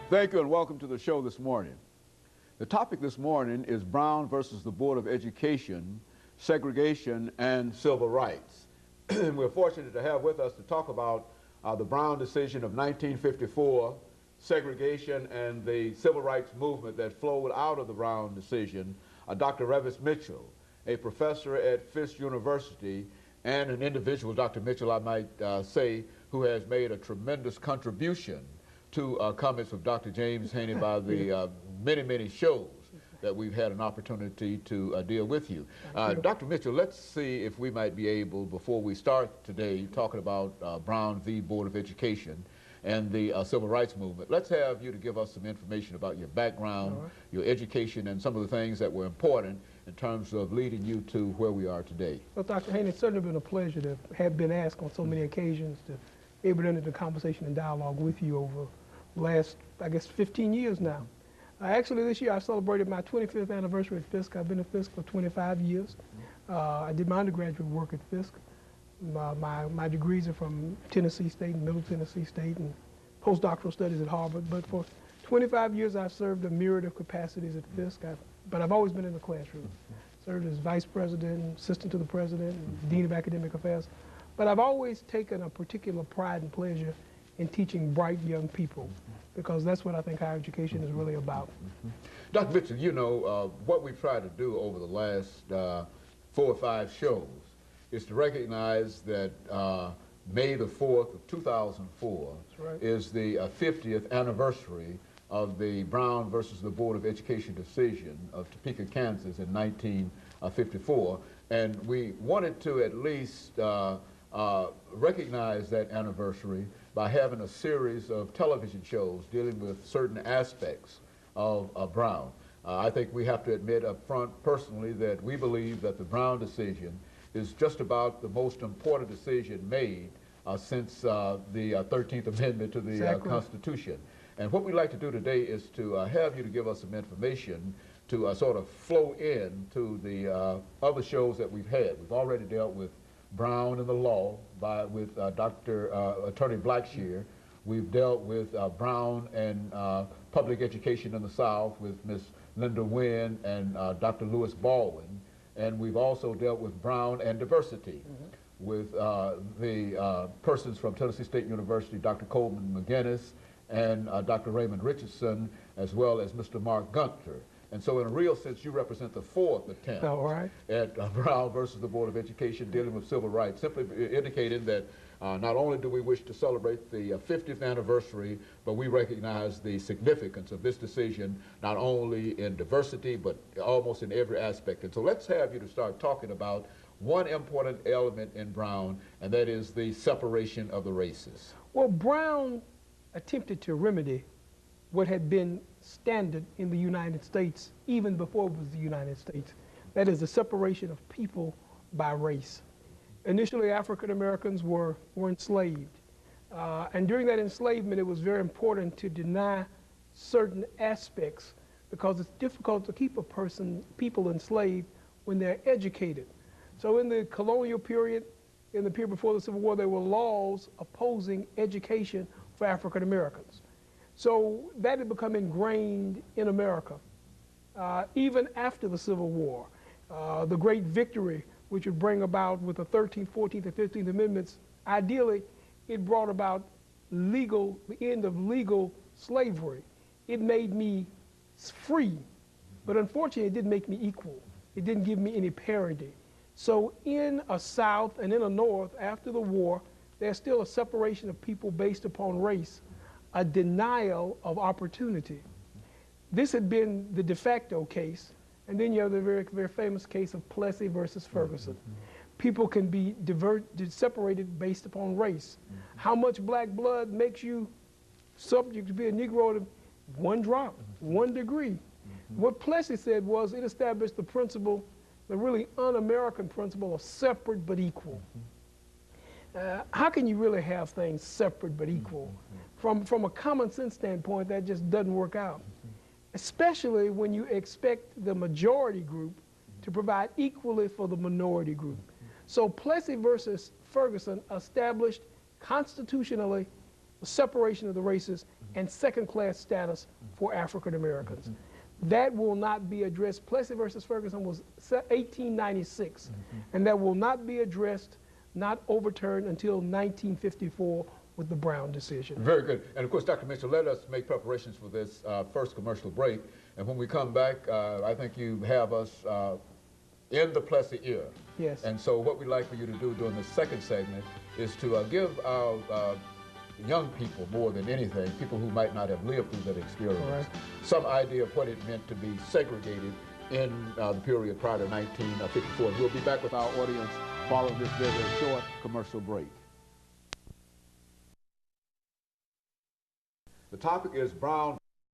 Thank you and welcome to the show this morning. The topic this morning is Brown versus the Board of Education, Segregation and Civil Rights. We're fortunate to have with us to talk about the Brown decision of 1954, segregation and the civil rights movement that flowed out of the Brown decision, Dr. RMitchell1, a professor at Fisk University and an individual, Dr. Mitchell, I might say, who has made a tremendous contribution to comments of Dr. James Haney by the many shows that we've had an opportunity to deal with you. Dr. Mitchell, let's see if we might be able, before we start today talking about Brown v. Board of Education and the civil rights movement, let's have you to give us some information about your background, your education, and some of the things that were important in terms of leading you to where we are today. Well, Dr. Haney, it's certainly been a pleasure to have been asked on so many occasions to be able to enter the conversation and dialogue with you over the last, I guess, 15 years now. Actually, this year I celebrated my 25th anniversary at Fisk. I've been at Fisk for 25 years. I did my undergraduate work at Fisk. My degrees are from Tennessee State and Middle Tennessee State and postdoctoral studies at Harvard. But for 25 years I've served a myriad of capacities at Fisk. But I've always been in the classroom. Served as vice president, assistant to the president, and dean of academic affairs. But I've always taken a particular pride and pleasure in teaching bright young people, because that's what I think higher education is really about. Dr. Mitchell, you know, what we've tried to do over the last 4 or 5 shows is to recognize that May the 4th of 2004 is the 50th anniversary of the Brown versus the Board of Education decision of Topeka, Kansas in 1954. And we wanted to at least recognize that anniversary by having a series of television shows dealing with certain aspects of Brown. I think we have to admit up front personally that we believe that the Brown decision is just about the most important decision made since the 13th Amendment to the Constitution. And what we'd like to do today is to have you to give us some information to sort of flow in to the other shows that we've had. We've already dealt with Brown and the law with Dr. Attorney Blackshear. We've dealt with Brown and public education in the South with Ms. Linda Wynn and Dr. Lewis Baldwin. And we've also dealt with Brown and diversity with the persons from Tennessee State University, Dr. Coleman McGinnis and Dr. Raymond Richardson, as well as Mr. Mark Gunter. And so in a real sense, you represent the 4th attempt at Brown versus the Board of Education dealing with civil rights, simply indicating that not only do we wish to celebrate the 50th anniversary, but we recognize the significance of this decision, not only in diversity, but almost in every aspect. And so let's have you to start talking about one important element in Brown, and that is the separation of the races. Well, Brown attempted to remedy what had been standard in the United States even before it was the United States. That is the separation of people by race. Initially, African Americans were enslaved. And during that enslavement, it was very important to deny certain aspects because it's difficult to keep people enslaved when they're educated. So in the colonial period, in the period before the Civil War, there were laws opposing education for African Americans. So that had become ingrained in America. Even after the Civil War, the great victory which would bring about with the 13th, 14th, and 15th Amendments, ideally it brought about the end of legal slavery. It made me free, but unfortunately it didn't make me equal. It didn't give me any parity. So in a South and in a North, after the war, there's still a separation of people based upon race, a denial of opportunity. This had been the de facto case, and then you have the very, very famous case of Plessy versus Ferguson. People can be separated based upon race. How much black blood makes you subject to be a Negro? 1 drop, 1 degree. What Plessy said was it established the principle, the really un-American principle of separate but equal. How can you really have things separate but equal? From a common sense standpoint, that just doesn't work out, especially when you expect the majority group to provide equally for the minority group. So Plessy versus Ferguson established constitutionally separation of the races, and second-class status for African Americans. That will not be addressed. Plessy versus Ferguson was 1896, and that will not be addressed, not overturned until 1954 with the Brown decision. Very good. And of course, Dr. Mitchell, let us make preparations for this first commercial break. And when we come back, I think you have us in the Plessy era. Yes. And so what we'd like for you to do during the second segment is to give our young people, more than anything, people who might not have lived through that experience, Right, some idea of what it meant to be segregated in the period prior to 1954. We'll be back with our audience following this very, very short commercial break. The topic is Brown